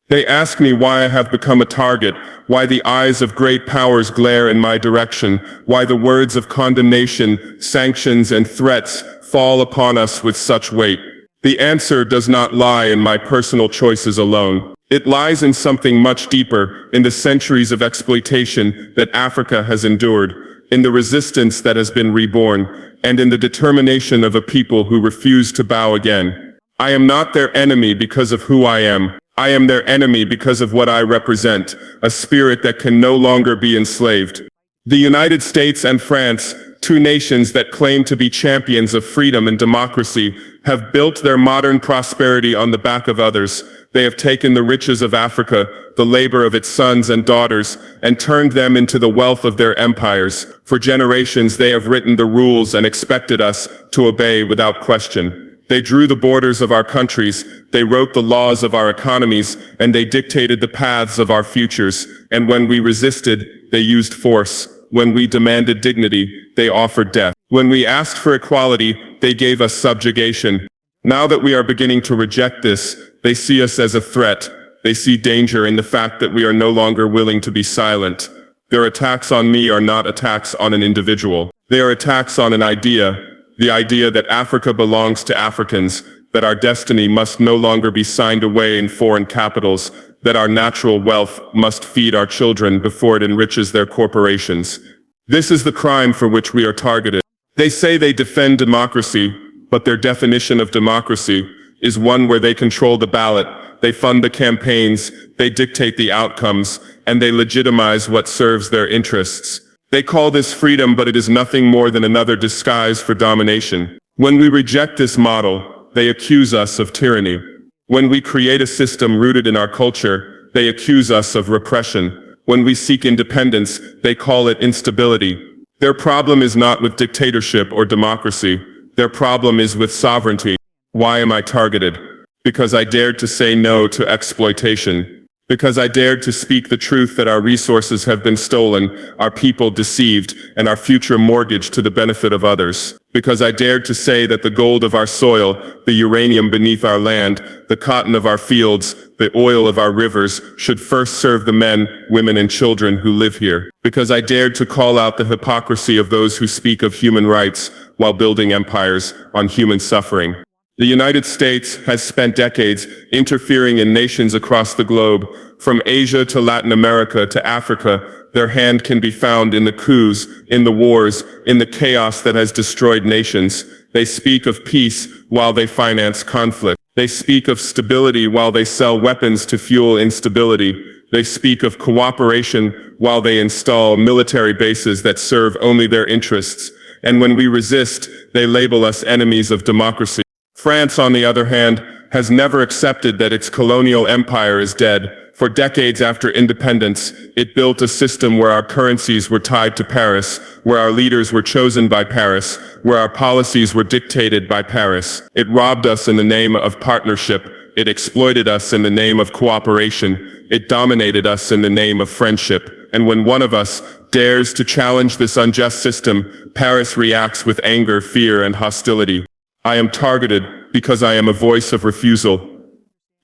They ask me why I have become a target, why the eyes of great powers glare in my direction, why the words of condemnation, sanctions, and threats fall upon us with such weight. The answer does not lie in my personal choices alone. It lies in something much deeper, in the centuries of exploitation that Africa has endured, in the resistance that has been reborn, and in the determination of a people who refuse to bow again. I am not their enemy because of who I am. I am their enemy because of what I represent, a spirit that can no longer be enslaved. The United States and France, two nations that claim to be champions of freedom and democracy, have built their modern prosperity on the back of others. They have taken the riches of Africa, the labor of its sons and daughters, and turned them into the wealth of their empires. For generations they have written the rules and expected us to obey without question. They drew the borders of our countries, they wrote the laws of our economies, and they dictated the paths of our futures. And when we resisted, they used force. When we demanded dignity, they offered death. When we asked for equality, they gave us subjugation. Now that we are beginning to reject this, they see us as a threat. They see danger in the fact that we are no longer willing to be silent. Their attacks on me are not attacks on an individual. They are attacks on an idea. The idea that Africa belongs to Africans, that our destiny must no longer be signed away in foreign capitals, that our natural wealth must feed our children before it enriches their corporations. This is the crime for which we are targeted. They say they defend democracy, but their definition of democracy is one where they control the ballot, they fund the campaigns, they dictate the outcomes, and they legitimize what serves their interests. They call this freedom, but it is nothing more than another disguise for domination. When we reject this model, they accuse us of tyranny. When we create a system rooted in our culture, they accuse us of repression. When we seek independence, they call it instability. Their problem is not with dictatorship or democracy. Their problem is with sovereignty. Why am I targeted? Because I dared to say no to exploitation. Because I dared to speak the truth that our resources have been stolen, our people deceived, and our future mortgaged to the benefit of others. Because I dared to say that the gold of our soil, the uranium beneath our land, the cotton of our fields, the oil of our rivers, should first serve the men, women, and children who live here. Because I dared to call out the hypocrisy of those who speak of human rights while building empires on human suffering. The United States has spent decades interfering in nations across the globe, from Asia to Latin America to Africa. Their hand can be found in the coups, in the wars, in the chaos that has destroyed nations. They speak of peace while they finance conflict. They speak of stability while they sell weapons to fuel instability. They speak of cooperation while they install military bases that serve only their interests. And when we resist, they label us enemies of democracy. France, on the other hand, has never accepted that its colonial empire is dead. For decades after independence, it built a system where our currencies were tied to Paris, where our leaders were chosen by Paris, where our policies were dictated by Paris. It robbed us in the name of partnership. It exploited us in the name of cooperation. It dominated us in the name of friendship. And when one of us dares to challenge this unjust system, Paris reacts with anger, fear, and hostility. I am targeted because I am a voice of refusal,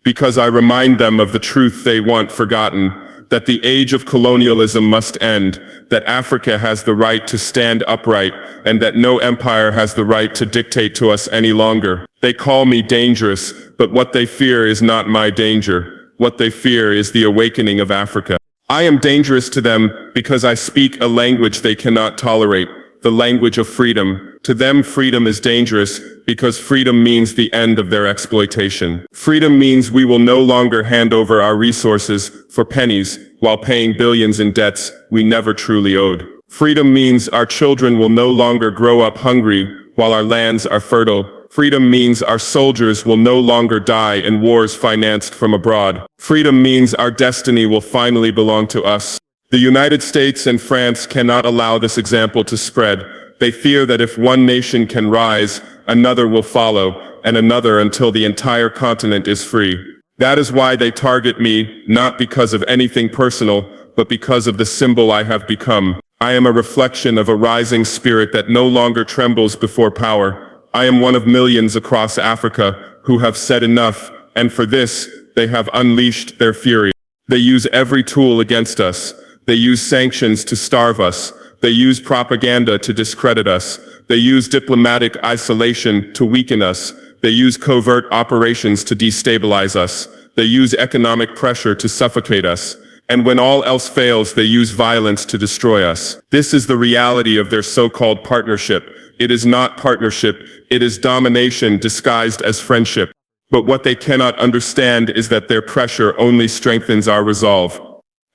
because I remind them of the truth they want forgotten, that the age of colonialism must end, that Africa has the right to stand upright, and that no empire has the right to dictate to us any longer. They call me dangerous, but what they fear is not my danger. What they fear is the awakening of Africa. I am dangerous to them because I speak a language they cannot tolerate, the language of freedom. To them, freedom is dangerous because freedom means the end of their exploitation. Freedom means we will no longer hand over our resources for pennies while paying billions in debts we never truly owed. Freedom means our children will no longer grow up hungry while our lands are fertile. Freedom means our soldiers will no longer die in wars financed from abroad. Freedom means our destiny will finally belong to us. The United States and France cannot allow this example to spread. They fear that if one nation can rise, another will follow, and another until the entire continent is free. That is why they target me, not because of anything personal, but because of the symbol I have become. I am a reflection of a rising spirit that no longer trembles before power. I am one of millions across Africa who have said enough, and for this, They have unleashed their fury. They use every tool against us. They use sanctions to starve us. They use propaganda to discredit us. They use diplomatic isolation to weaken us. They use covert operations to destabilize us. They use economic pressure to suffocate us. And when all else fails, they use violence to destroy us. This is the reality of their so-called partnership. It is not partnership. It is domination disguised as friendship. But what they cannot understand is that their pressure only strengthens our resolve.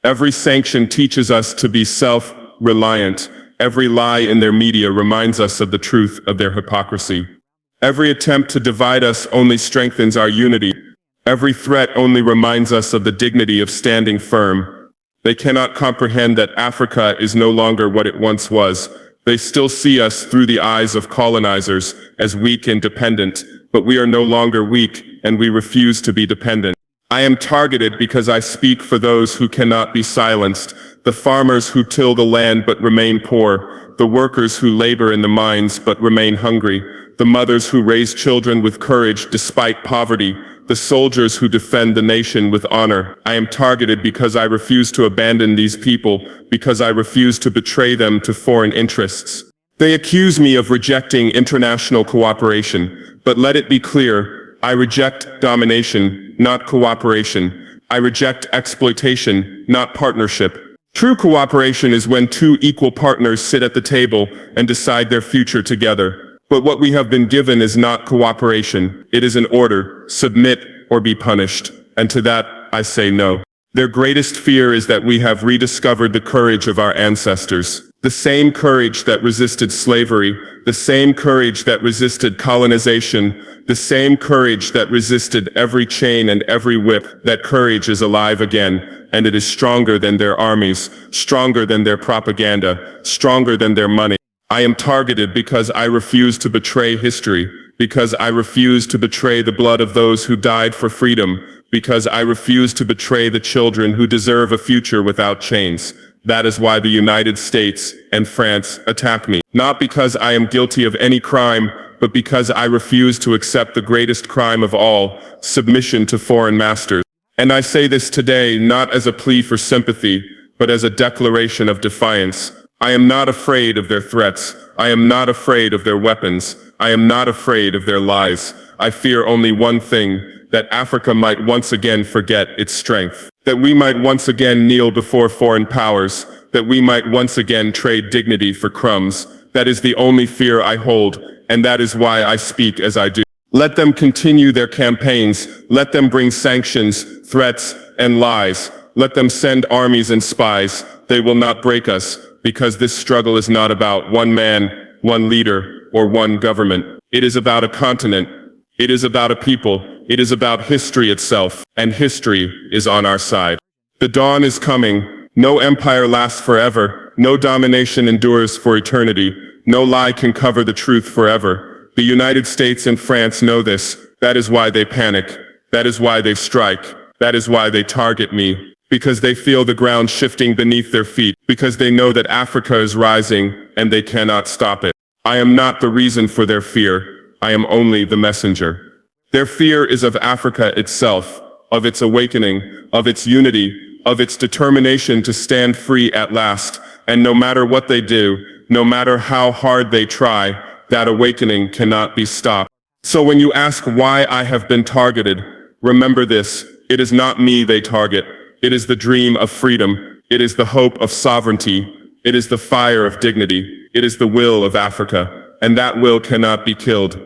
Every sanction teaches us to be self-reliant. Every lie in their media reminds us of the truth of their hypocrisy. Every attempt to divide us only strengthens our unity. Every threat only reminds us of the dignity of standing firm. They cannot comprehend that Africa is no longer what it once was. They still see us through the eyes of colonizers as weak and dependent, but we are no longer weak, and we refuse to be dependent. I am targeted because I speak for those who cannot be silenced, the farmers who till the land but remain poor, the workers who labor in the mines but remain hungry, the mothers who raise children with courage despite poverty, the soldiers who defend the nation with honor. I am targeted because I refuse to abandon these people, because I refuse to betray them to foreign interests. They accuse me of rejecting international cooperation, but let it be clear, I reject domination, not cooperation. I reject exploitation, not partnership. True cooperation is when two equal partners sit at the table and decide their future together. But what we have been given is not cooperation. It is an order: submit or be punished. And to that, I say no. Their greatest fear is that we have rediscovered the courage of our ancestors. The same courage that resisted slavery, the same courage that resisted colonization, the same courage that resisted every chain and every whip. That courage is alive again, and it is stronger than their armies, stronger than their propaganda, stronger than their money. I am targeted because I refuse to betray history, because I refuse to betray the blood of those who died for freedom, because I refuse to betray the children who deserve a future without chains. That is why the United States and France attack me. Not because I am guilty of any crime, but because I refuse to accept the greatest crime of all, submission to foreign masters. And I say this today not as a plea for sympathy, but as a declaration of defiance. I am not afraid of their threats. I am not afraid of their weapons. I am not afraid of their lies. I fear only one thing: that Africa might once again forget its strength. That we might once again kneel before foreign powers. That we might once again trade dignity for crumbs. That is the only fear I hold, and that is why I speak as I do. Let them continue their campaigns. Let them bring sanctions, threats, and lies. Let them send armies and spies. They will not break us. Because this struggle is not about one man, one leader, or one government. It is about a continent. It is about a people. It is about history itself, and history is on our side. The dawn is coming. No empire lasts forever. No domination endures for eternity. No lie can cover the truth forever. The United States and France know this. That is why they panic. That is why they strike. That is why they target me. Because they feel the ground shifting beneath their feet, because they know that Africa is rising, and they cannot stop it. I am not the reason for their fear. I am only the messenger. Their fear is of Africa itself, of its awakening, of its unity, of its determination to stand free at last. And no matter what they do, no matter how hard they try, that awakening cannot be stopped. So when you ask why I have been targeted, remember this: it is not me they target. It is the dream of freedom. It is the hope of sovereignty. It is the fire of dignity. It is the will of Africa. And that will cannot be killed.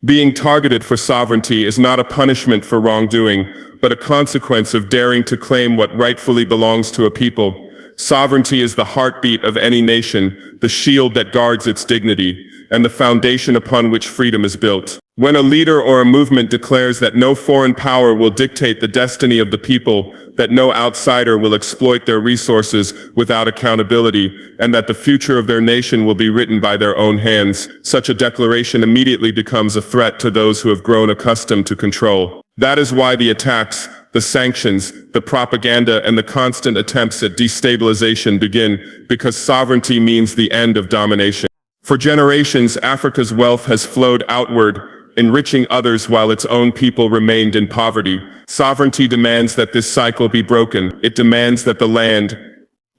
Being targeted for sovereignty is not a punishment for wrongdoing, but a consequence of daring to claim what rightfully belongs to a people. Sovereignty is the heartbeat of any nation, the shield that guards its dignity, and the foundation upon which freedom is built. When a leader or a movement declares that no foreign power will dictate the destiny of the people, that no outsider will exploit their resources without accountability, and that the future of their nation will be written by their own hands, such a declaration immediately becomes a threat to those who have grown accustomed to control. That is why the attacks, the sanctions, the propaganda, and the constant attempts at destabilization begin, because sovereignty means the end of domination. For generations, Africa's wealth has flowed outward, enriching others while its own people remained in poverty. Sovereignty demands that this cycle be broken. It demands that the land,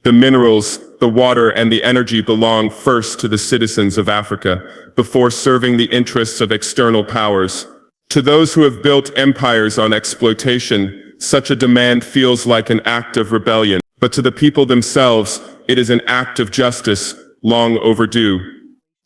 the minerals, the water, and the energy belong first to the citizens of Africa, before serving the interests of external powers. To those who have built empires on exploitation, such a demand feels like an act of rebellion. But to the people themselves, it is an act of justice, long overdue.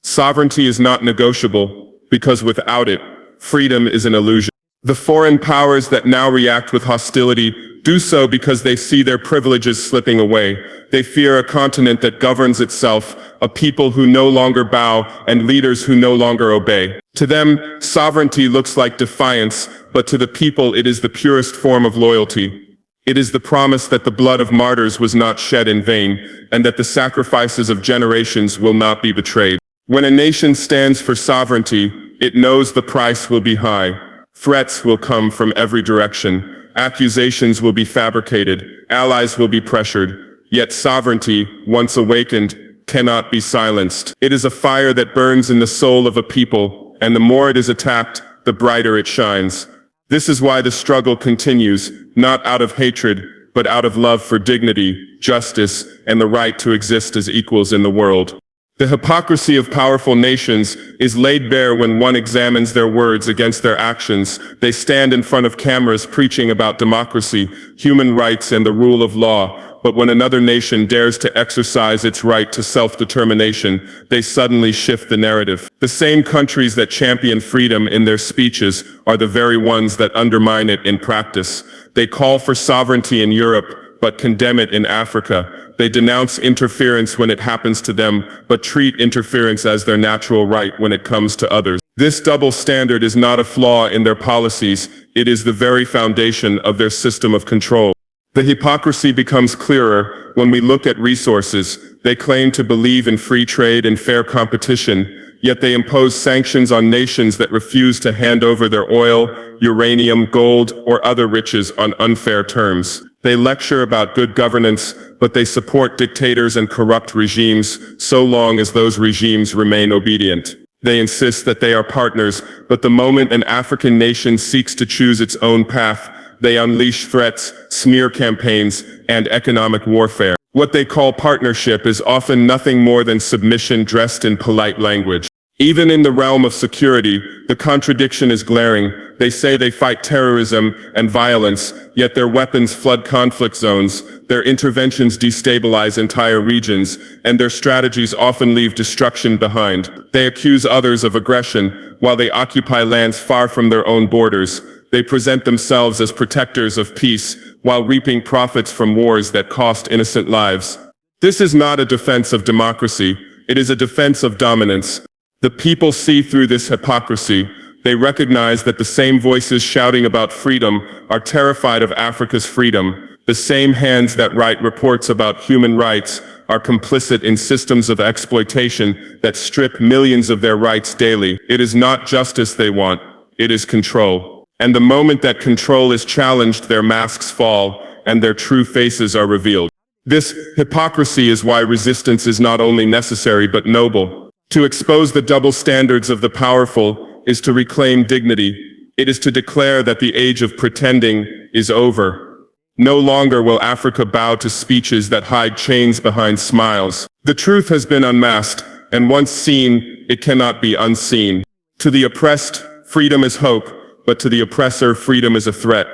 Sovereignty is not negotiable, because without it, freedom is an illusion. The foreign powers that now react with hostility do so because they see their privileges slipping away. They fear a continent that governs itself, a people who no longer bow, and leaders who no longer obey. To them, sovereignty looks like defiance, but to the people it is the purest form of loyalty. It is the promise that the blood of martyrs was not shed in vain, and that the sacrifices of generations will not be betrayed. When a nation stands for sovereignty, it knows the price will be high. Threats will come from every direction. Accusations will be fabricated. Allies will be pressured. Yet sovereignty, once awakened, cannot be silenced. It is a fire that burns in the soul of a people, and the more it is attacked, the brighter it shines. This is why the struggle continues, not out of hatred, but out of love for dignity, justice, and the right to exist as equals in the world. The hypocrisy of powerful nations is laid bare when one examines their words against their actions. They stand in front of cameras preaching about democracy, human rights, and the rule of law. But when another nation dares to exercise its right to self-determination, they suddenly shift the narrative. The same countries that champion freedom in their speeches are the very ones that undermine it in practice. They call for sovereignty in Europe, but condemn it in Africa. They denounce interference when it happens to them, but treat interference as their natural right when it comes to others. This double standard is not a flaw in their policies, it is the very foundation of their system of control. The hypocrisy becomes clearer when we look at resources. They claim to believe in free trade and fair competition, yet they impose sanctions on nations that refuse to hand over their oil, uranium, gold, or other riches on unfair terms. They lecture about good governance, but they support dictators and corrupt regimes so long as those regimes remain obedient. They insist that they are partners, but the moment an African nation seeks to choose its own path, they unleash threats, smear campaigns, and economic warfare. What they call partnership is often nothing more than submission dressed in polite language. Even in the realm of security, the contradiction is glaring. They say they fight terrorism and violence, yet their weapons flood conflict zones, their interventions destabilize entire regions, and their strategies often leave destruction behind. They accuse others of aggression, while they occupy lands far from their own borders. They present themselves as protectors of peace, while reaping profits from wars that cost innocent lives. This is not a defense of democracy, it is a defense of dominance. The people see through this hypocrisy. They recognize that the same voices shouting about freedom are terrified of Africa's freedom. The same hands that write reports about human rights are complicit in systems of exploitation that strip millions of their rights daily. It is not justice they want, it is control. And the moment that control is challenged, their masks fall and their true faces are revealed. This hypocrisy is why resistance is not only necessary but noble. To expose the double standards of the powerful is to reclaim dignity. It is to declare that the age of pretending is over. No longer will Africa bow to speeches that hide chains behind smiles. The truth has been unmasked, and once seen, it cannot be unseen. To the oppressed, freedom is hope, but to the oppressor, freedom is a threat.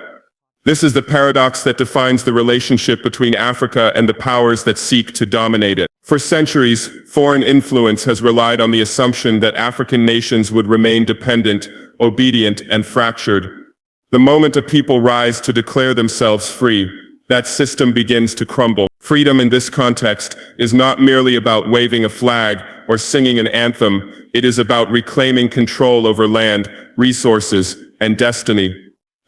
This is the paradox that defines the relationship between Africa and the powers that seek to dominate it. For centuries, foreign influence has relied on the assumption that African nations would remain dependent, obedient, and fractured. The moment a people rise to declare themselves free, that system begins to crumble. Freedom in this context is not merely about waving a flag or singing an anthem. It is about reclaiming control over land, resources, and destiny.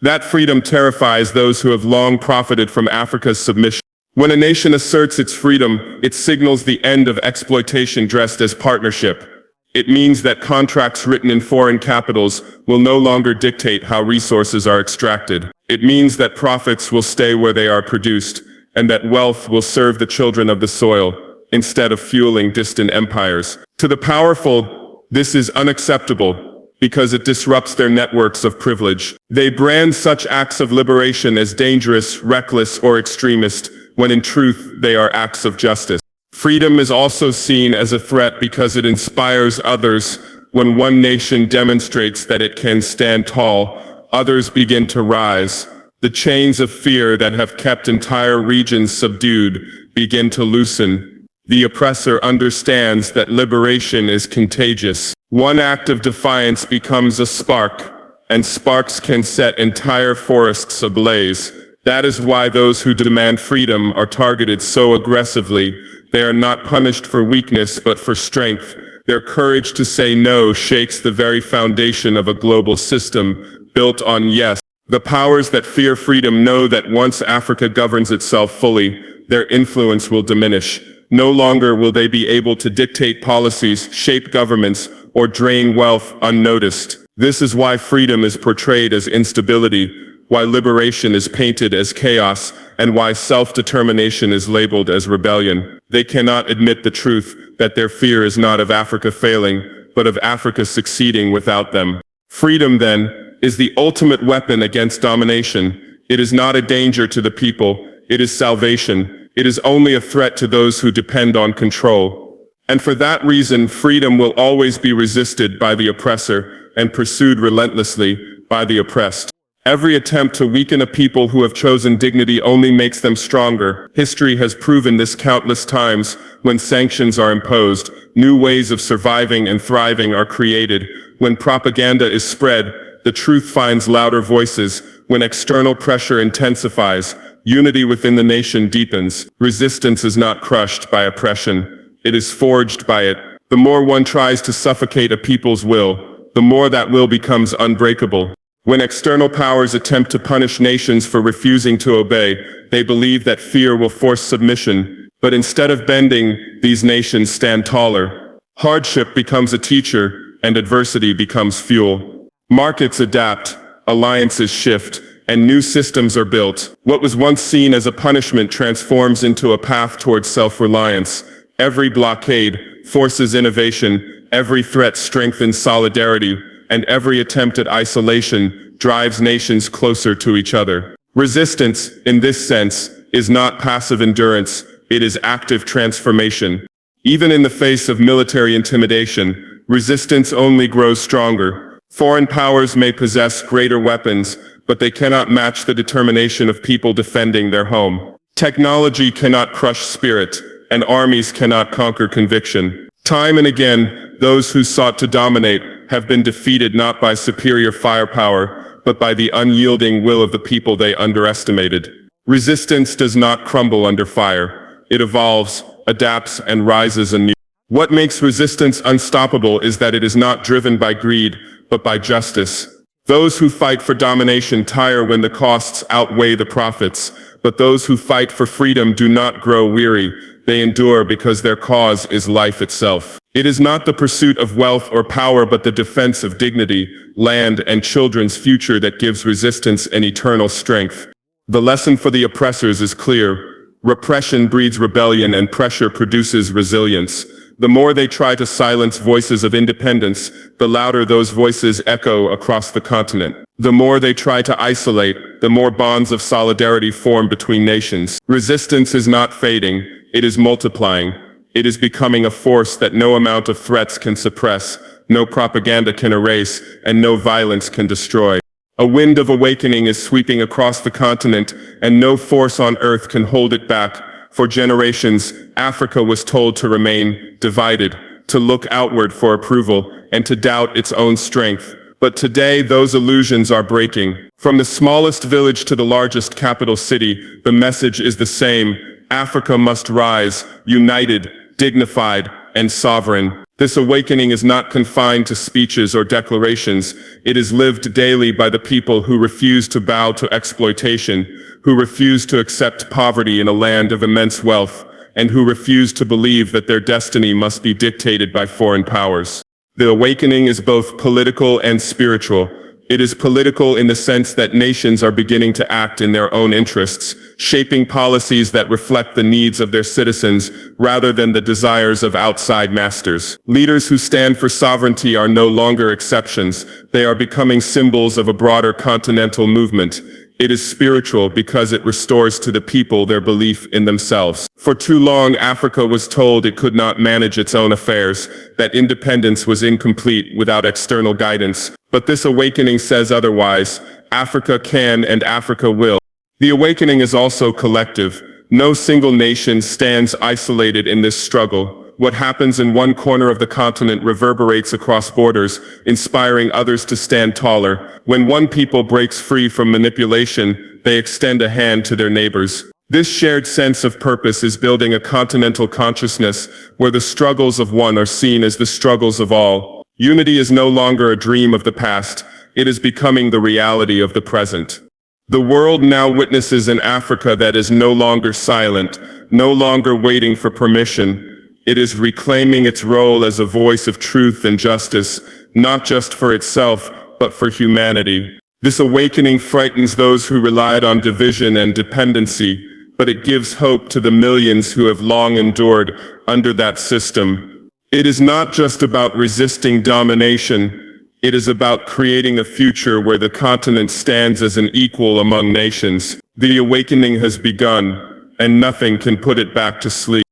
That freedom terrifies those who have long profited from Africa's submission. When a nation asserts its freedom, it signals the end of exploitation dressed as partnership. It means that contracts written in foreign capitals will no longer dictate how resources are extracted. It means that profits will stay where they are produced, and that wealth will serve the children of the soil, instead of fueling distant empires. To the powerful, this is unacceptable. because it disrupts their networks of privilege. They brand such acts of liberation as dangerous, reckless, or extremist, when in truth they are acts of justice. Freedom is also seen as a threat because it inspires others. When one nation demonstrates that it can stand tall, others begin to rise. The chains of fear that have kept entire regions subdued begin to loosen. The oppressor understands that liberation is contagious. One act of defiance becomes a spark, and sparks can set entire forests ablaze. That is why those who demand freedom are targeted so aggressively. They are not punished for weakness but for strength. Their courage to say no shakes the very foundation of a global system built on yes. The powers that fear freedom know that once Africa governs itself fully, their influence will diminish. No longer will they be able to dictate policies, shape governments, or drain wealth unnoticed. This is why freedom is portrayed as instability, why liberation is painted as chaos, and why self-determination is labeled as rebellion. They cannot admit the truth that their fear is not of Africa failing, but of Africa succeeding without them. Freedom, then, is the ultimate weapon against domination. It is not a danger to the people, it is salvation. It is only a threat to those who depend on control. And for that reason, freedom will always be resisted by the oppressor and pursued relentlessly by the oppressed. Every attempt to weaken a people who have chosen dignity only makes them stronger. History has proven this countless times. When sanctions are imposed, new ways of surviving and thriving are created. When propaganda is spread, the truth finds louder voices. When external pressure intensifies, unity within the nation deepens. Resistance is not crushed by oppression. It is forged by it. The more one tries to suffocate a people's will, the more that will becomes unbreakable. When external powers attempt to punish nations for refusing to obey, they believe that fear will force submission. But instead of bending, these nations stand taller. Hardship becomes a teacher, and adversity becomes fuel. Markets adapt, alliances shift, and new systems are built. What was once seen as a punishment transforms into a path towards self-reliance. Every blockade forces innovation, every threat strengthens solidarity, and every attempt at isolation drives nations closer to each other. Resistance, in this sense, is not passive endurance, it is active transformation. Even in the face of military intimidation, resistance only grows stronger. Foreign powers may possess greater weapons, but they cannot match the determination of people defending their home. Technology cannot crush spirit, and armies cannot conquer conviction. Time and again, those who sought to dominate have been defeated not by superior firepower, but by the unyielding will of the people they underestimated. Resistance does not crumble under fire. It evolves, adapts, and rises anew. What makes resistance unstoppable is that it is not driven by greed, but by justice. Those who fight for domination tire when the costs outweigh the profits, but those who fight for freedom do not grow weary. They endure because their cause is life itself. It is not the pursuit of wealth or power but the defense of dignity, land, and children's future that gives resistance an eternal strength. The lesson for the oppressors is clear. Repression breeds rebellion and pressure produces resilience. The more they try to silence voices of independence, the louder those voices echo across the continent. The more they try to isolate, the more bonds of solidarity form between nations. Resistance is not fading, it is multiplying. It is becoming a force that no amount of threats can suppress, no propaganda can erase, and no violence can destroy. A wind of awakening is sweeping across the continent, and no force on earth can hold it back. For generations, Africa was told to remain divided, to look outward for approval, and to doubt its own strength. But today, those illusions are breaking. From the smallest village to the largest capital city, the message is the same. Africa must rise, united, dignified, and sovereign. This awakening is not confined to speeches or declarations. It is lived daily by the people who refuse to bow to exploitation, who refuse to accept poverty in a land of immense wealth, and who refuse to believe that their destiny must be dictated by foreign powers. The awakening is both political and spiritual. It is political in the sense that nations are beginning to act in their own interests, shaping policies that reflect the needs of their citizens rather than the desires of outside masters. Leaders who stand for sovereignty are no longer exceptions. They are becoming symbols of a broader continental movement. It is spiritual because it restores to the people their belief in themselves. For too long, Africa was told it could not manage its own affairs, that independence was incomplete without external guidance. But this awakening says otherwise. Africa can and Africa will. The awakening is also collective. No single nation stands isolated in this struggle. What happens in one corner of the continent reverberates across borders, inspiring others to stand taller. When one people breaks free from manipulation, they extend a hand to their neighbors. This shared sense of purpose is building a continental consciousness where the struggles of one are seen as the struggles of all. Unity is no longer a dream of the past. It is becoming the reality of the present. The world now witnesses an Africa that is no longer silent, no longer waiting for permission. It is reclaiming its role as a voice of truth and justice, not just for itself, but for humanity. This awakening frightens those who relied on division and dependency, but it gives hope to the millions who have long endured under that system. It is not just about resisting domination. It is about creating a future where the continent stands as an equal among nations. The awakening has begun, and nothing can put it back to sleep.